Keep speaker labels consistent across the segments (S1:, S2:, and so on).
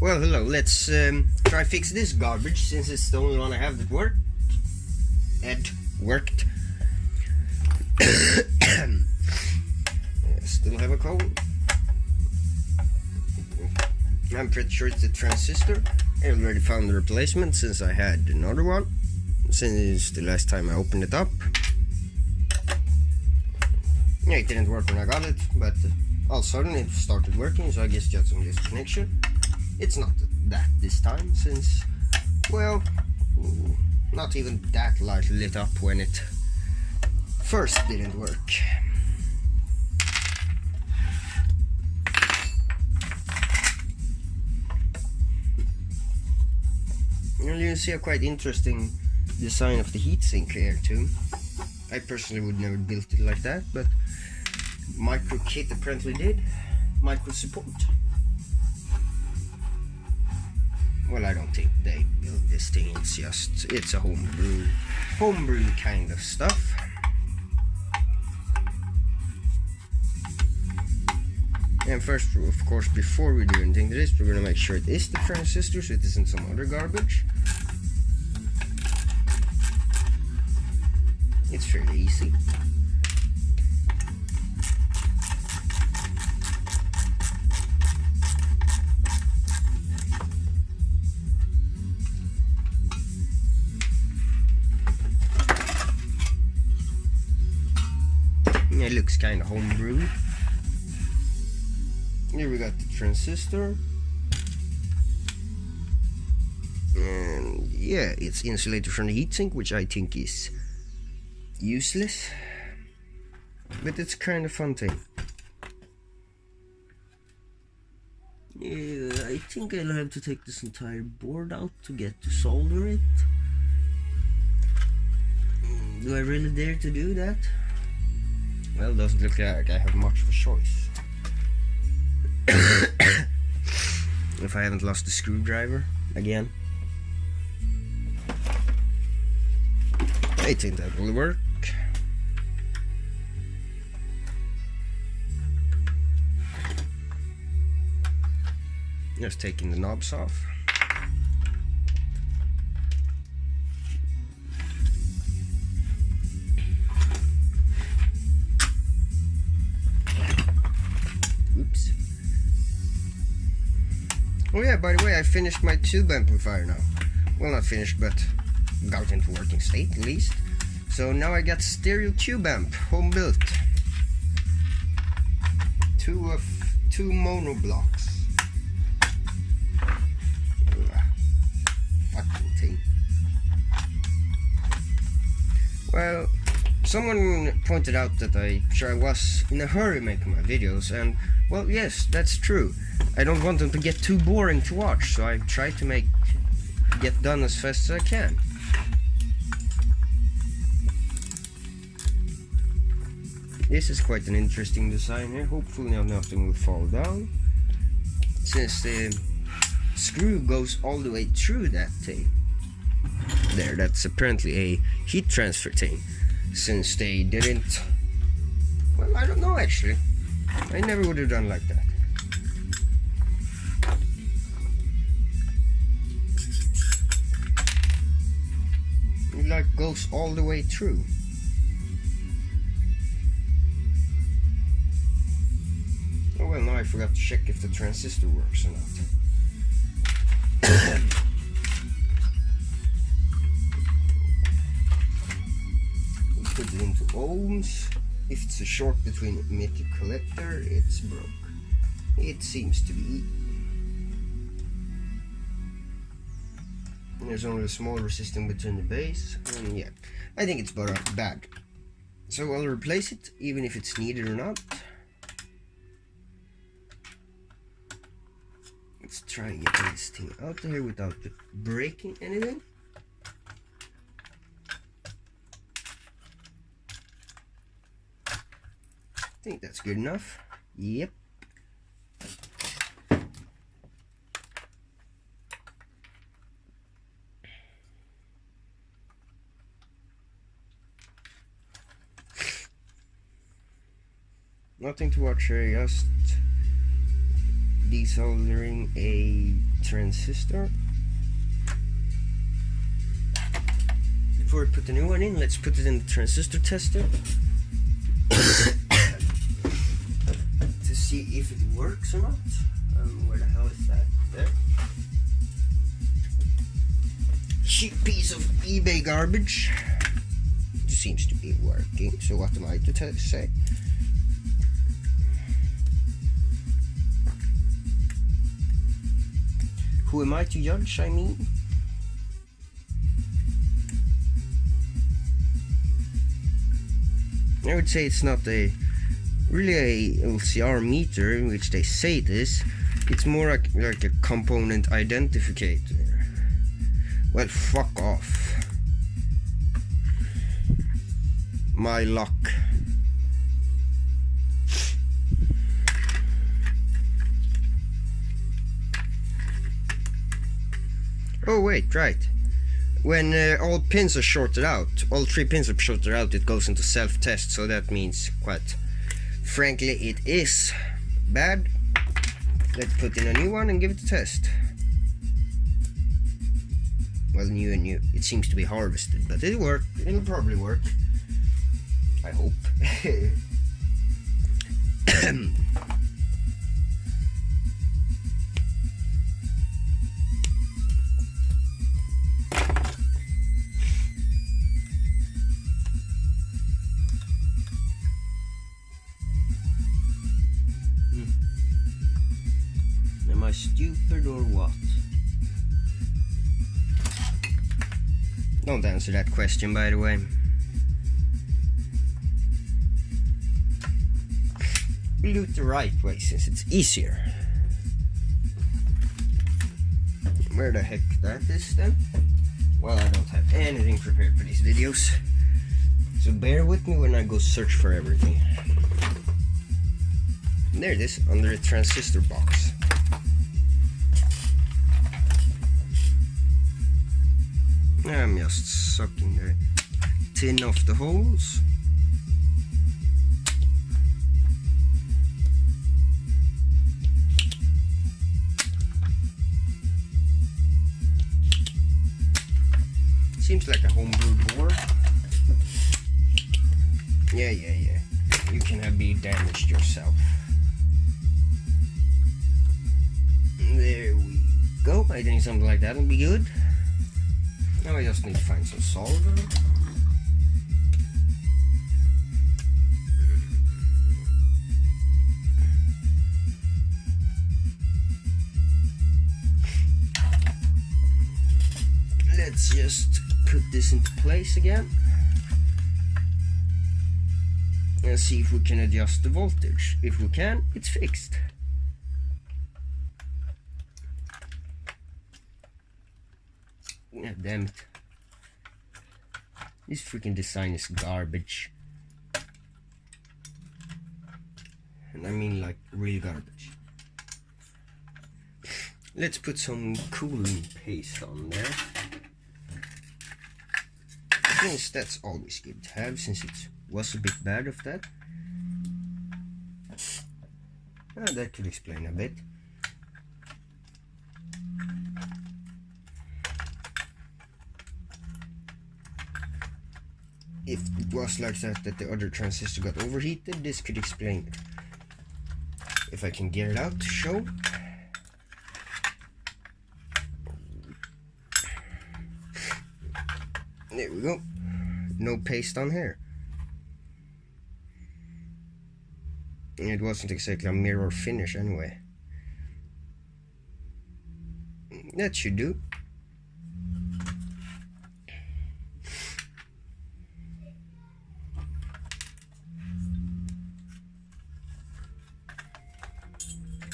S1: Well, hello, let's try fix this garbage since it's the only one I have that worked. Still have a cold. I'm pretty sure it's a transistor. I already found the replacement since I had another one since the last time I opened it up. Yeah, it didn't work when I got it, but all of a sudden it started working, so I guess just some disconnection. It's not that this time, since, well, not even that light lit up when it first didn't work. And you see a quite interesting design of the heatsink here too. I personally would never built it like that, but MicroKit apparently did. Micro support. Well, I don't think they built this thing, it's a homebrew kind of stuff. And first, of course, before we do anything to this, we're gonna make sure it is the transistor, so it isn't some other garbage. It's fairly easy. It looks kind of homebrew. Here we got the transistor. And yeah, it's insulated from the heatsink, which I think is useless. But it's kind of fun thing. Yeah, I think I'll have to take this entire board out to get to solder it. Do I really dare to do that? Well, doesn't look like I have much of a choice. If I haven't lost the screwdriver again. I think that will work. Just taking the knobs off. Oops. Oh yeah, by the way, I finished my tube amplifier now. Well, not finished, but got into working state at least. So now I got stereo tube amp, home built. Two mono blocks. Fucking thing. Well, someone pointed out that I was in a hurry making my videos, and well, yes, that's true. I don't want them to get too boring to watch, so I try to get done as fast as I can. This is quite an interesting design here. Hopefully now nothing will fall down, since the screw goes all the way through that thing. There, that's apparently a heat transfer thing, since they didn't... Well, I don't know actually. I never would have done like that. It like goes all the way through. Oh well, now I forgot to check if the transistor works or not. We put it into ohms. If it's a short between emitter collector, it's broke. It seems to be. There's only a small resistance between the base, and yeah, I think it's bad. So I'll replace it, even if it's needed or not. Let's try and get this thing out of here without breaking anything. I think that's good enough. Yep. Nothing to watch here, just desoldering a transistor. Before we put the new one in, let's put it in the transistor tester to see if it works or not. Where the hell is that? There. Cheap piece of eBay garbage. It seems to be working, so what am I to say? Who am I to judge, I mean? I would say it's not really a LCR meter, in which they say it is. It's more like a component identifier. Well, fuck off. My luck. Oh wait, right. When all pins are shorted out, all 3 pins are shorted out, it goes into self-test, so that means, quite frankly, it is bad. Let's put in a new one and give it a test. Well, new and new. It seems to be harvested, but it'll work. It'll probably work. I hope. Am I stupid or what? Don't answer that question, by the way. We'll do it the right way, since it's easier. Where the heck that is then? Well, I don't have anything prepared for these videos, so bear with me when I go search for everything. There it is, under the transistor box. I'm just sucking the tin off the holes. Seems like a homebrew board. Yeah. You can be damaged yourself. There we go. I think something like that will be good. Now I just need to find some solder. Let's just put this into place again and see if we can adjust the voltage. If we can, it's fixed. God damn it. This freaking design is garbage. And I mean like real garbage. Let's put some cooling paste on there. I think that's always good to have, since it was a bit bad of that. That could explain a bit. If it was like that the other transistor got overheated, this could explain it. If I can get it out to show. There we go. No paste on here. And it wasn't exactly a mirror finish anyway. That should do.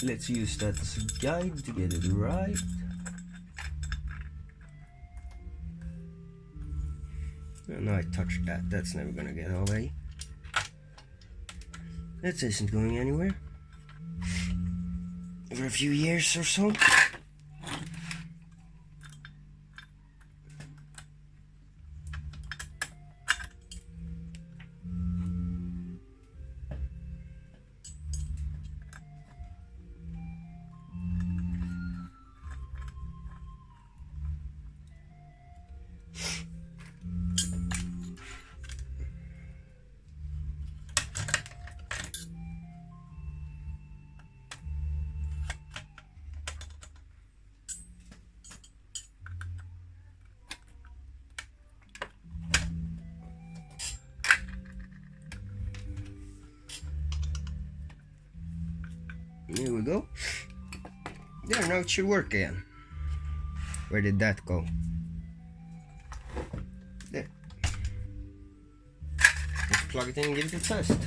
S1: Let's use that as a guide to get it right. Oh, no, I touched that. That's never gonna get away. That isn't going anywhere. For a few years or so. go. There, now it should work again. Where did that go? There. Let's plug it in and give it a test.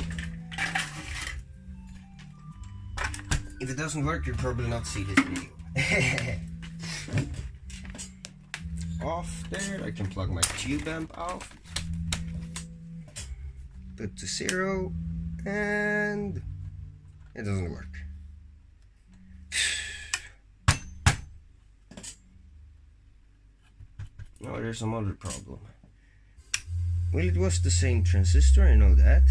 S1: If it doesn't work, you'll probably not see this video. Off there, I can plug my tube amp off. Put to 0, and it doesn't work. Oh, there's some other problem. Well, it was the same transistor, I know that.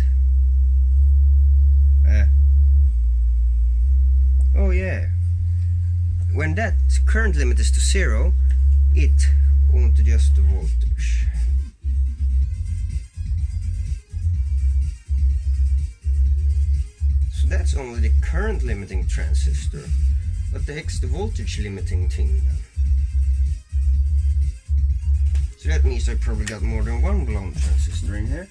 S1: Oh yeah. When that current limit is to 0, it won't adjust the voltage. So that's only the current limiting transistor. What the heck's the voltage limiting thing then? So that means I probably got more than one blown transistor in here.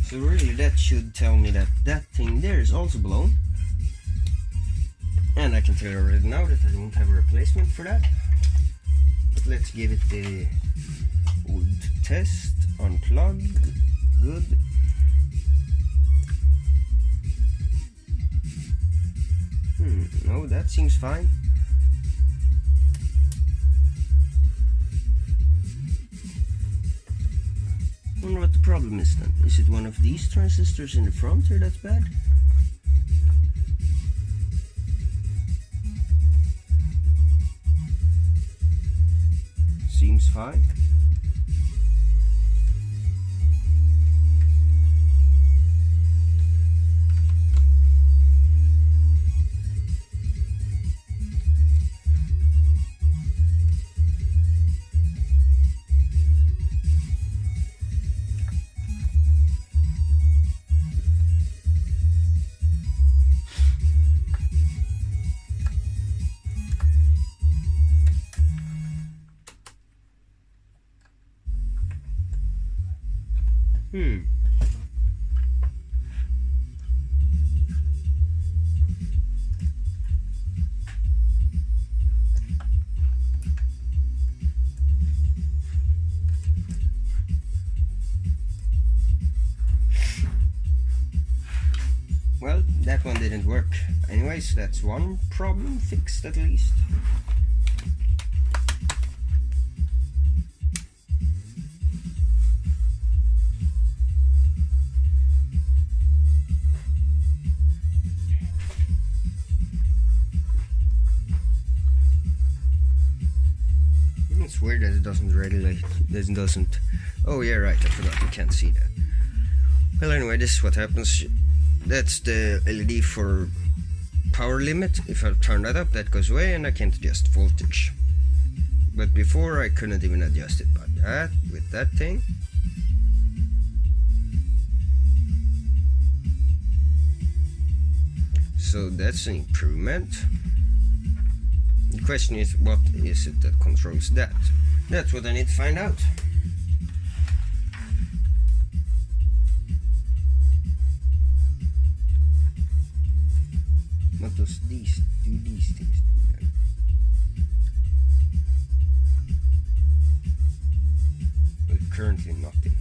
S1: So really that should tell me that that thing there is also blown. And I can tell you already now that I don't have a replacement for that. But let's give it the wood test. Unplug. Good. No, that seems fine. Wonder what the problem is then. Is it one of these transistors in the front here that's bad? Seems fine. Well, that one didn't work. Anyways, that's one problem fixed at least. It's weird that it doesn't regulate. It doesn't. Oh yeah, right. I forgot. You can't see that. Well, anyway, this is what happens. That's the LED for power limit. If I turn that up, that goes away, and I can't adjust voltage. But before, I couldn't even adjust it by that with that thing. So that's an improvement. The question is, what is it that controls that? That's what I need to find out. What does these things do then? Well, currently nothing.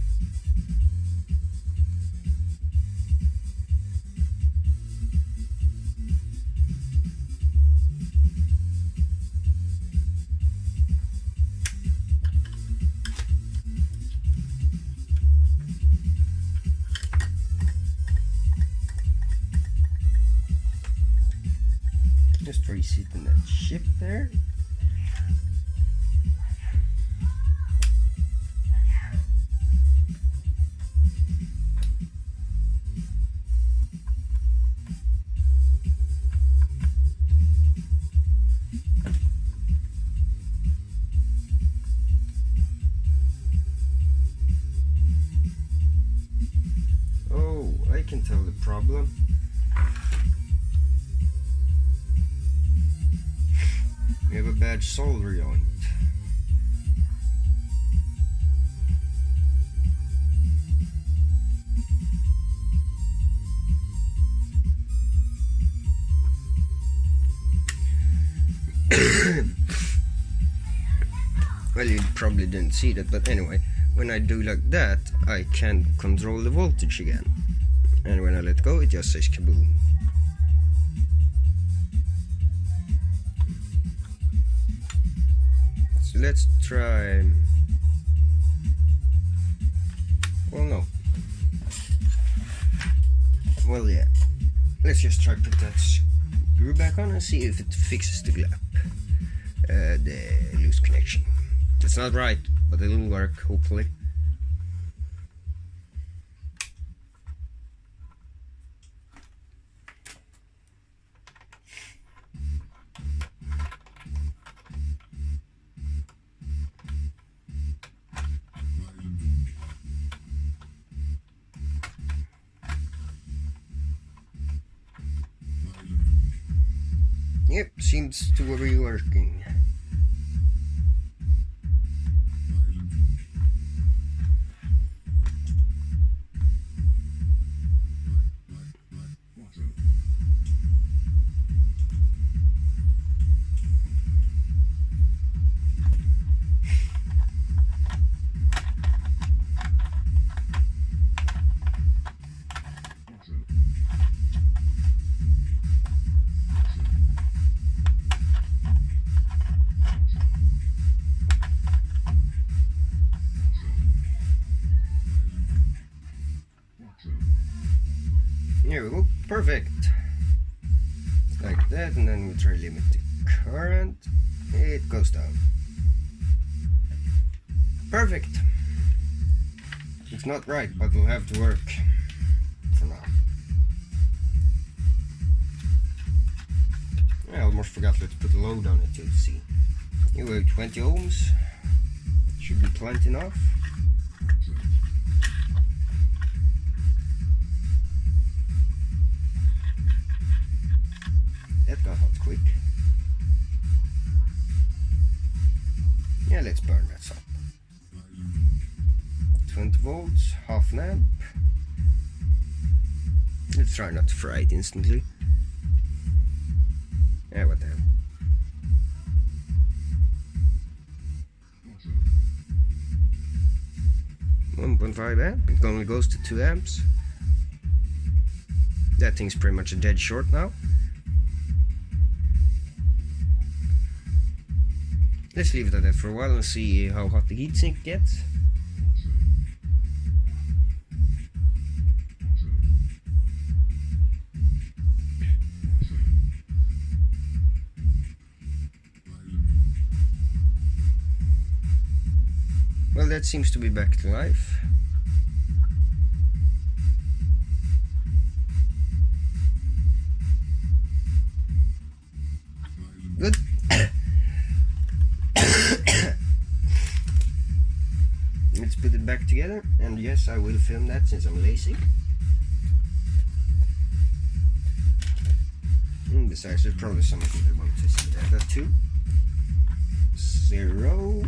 S1: Just resetting that ship there. Oh, I can tell the problem. We have a bad solder joint. probably didn't see that, but anyway, when I do like that, I can control the voltage again. And when I let go, it just says kaboom. So let's try... Well, no. Well, yeah. Let's just try put that screw back on and see if it fixes the gap. The loose connection. It's not right, but it will work, hopefully. Yep, seems to be working. Here we go, perfect. Like that, and then we try to limit the current. It goes down. Perfect. It's not right, but it'll have to work for now. I almost forgot to put a load on it to see. Anyway, 20 ohms. Should be plenty enough. That got hot quick. Yeah, let's burn that up. 20 volts, half an amp. Let's try not to fry it instantly. Yeah, what the hell. .5 amp, it only goes to 2 amps. That thing's pretty much a dead short now. Let's leave it at that for a while and see how hot the heatsink gets. Well, that seems to be back to life. Good. Let's put it back together, and yes, I will film that since I'm lazy. And besides, there's probably some people that want to see that too. 0.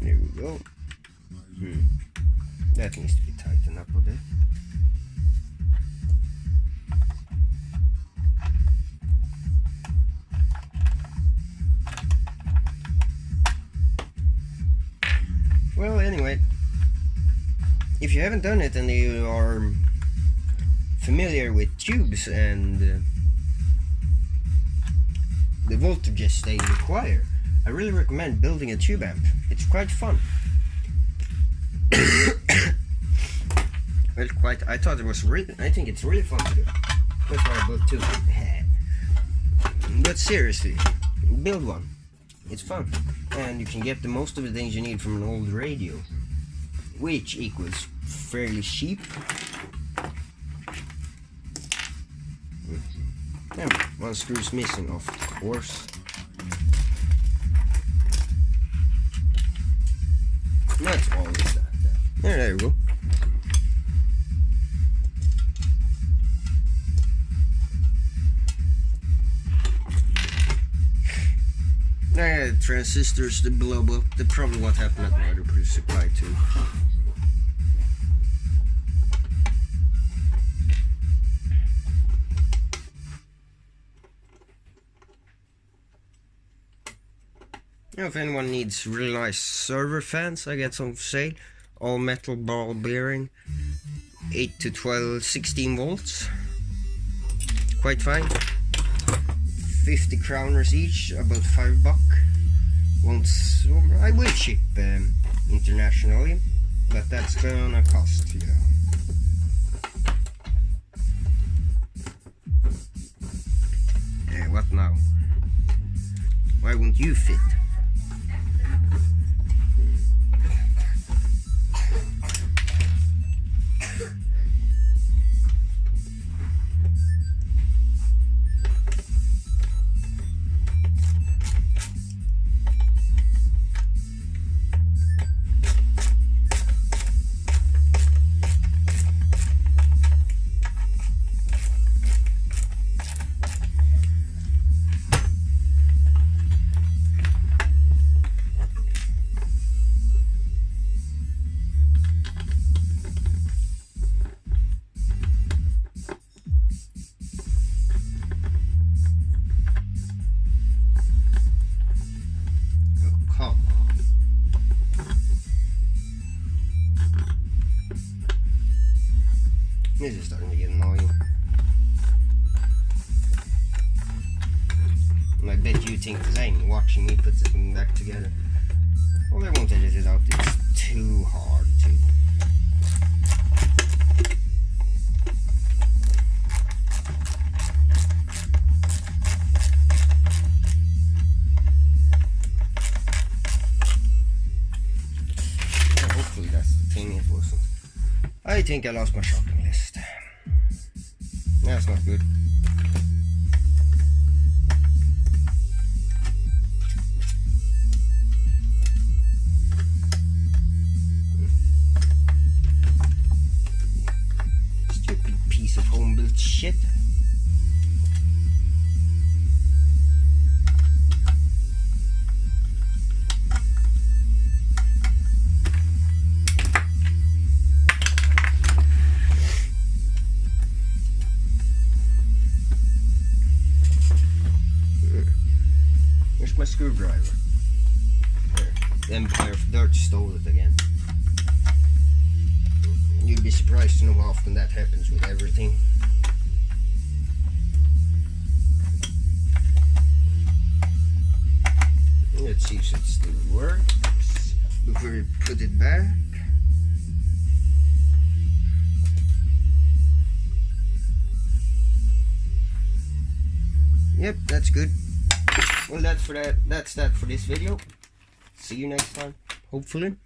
S1: There we go. That needs to be tightened up a bit. Well, anyway, if you haven't done it and you are familiar with tubes and the voltages they require, I really recommend building a tube amp. It's quite fun. Well, I thought it was really, I think it's really fun to do. That's why I built two. But seriously, build one. It's fun. And you can get the most of the things you need from an old radio, which equals fairly cheap. And one screw's missing, of course. That's all of that. There we go. transistors that blow up. That's probably what happened at my other power supply too. Now, if anyone needs really nice server fans, I get some for sale. All metal ball bearing, 8 to 12, 16 volts. Quite fine. 50 kroners each, about $5. Once I will ship internationally, but that's gonna cost, yeah. What now? Why won't you fit? This is starting to get annoying. And I bet you think the same, watching me put something back together. Well, I won't edit it out, it's too hard to. Hopefully that's the thing, it wasn't. I think I lost my shopping list. That's not good. Stupid piece of home-built shit. My screwdriver. There. The Empire of Dirt stole it again. You'd be surprised to know how often that happens with everything. Let's see if it still works before we put it back. Yep, that's good. Well, that's that for this video. See you next time, hopefully.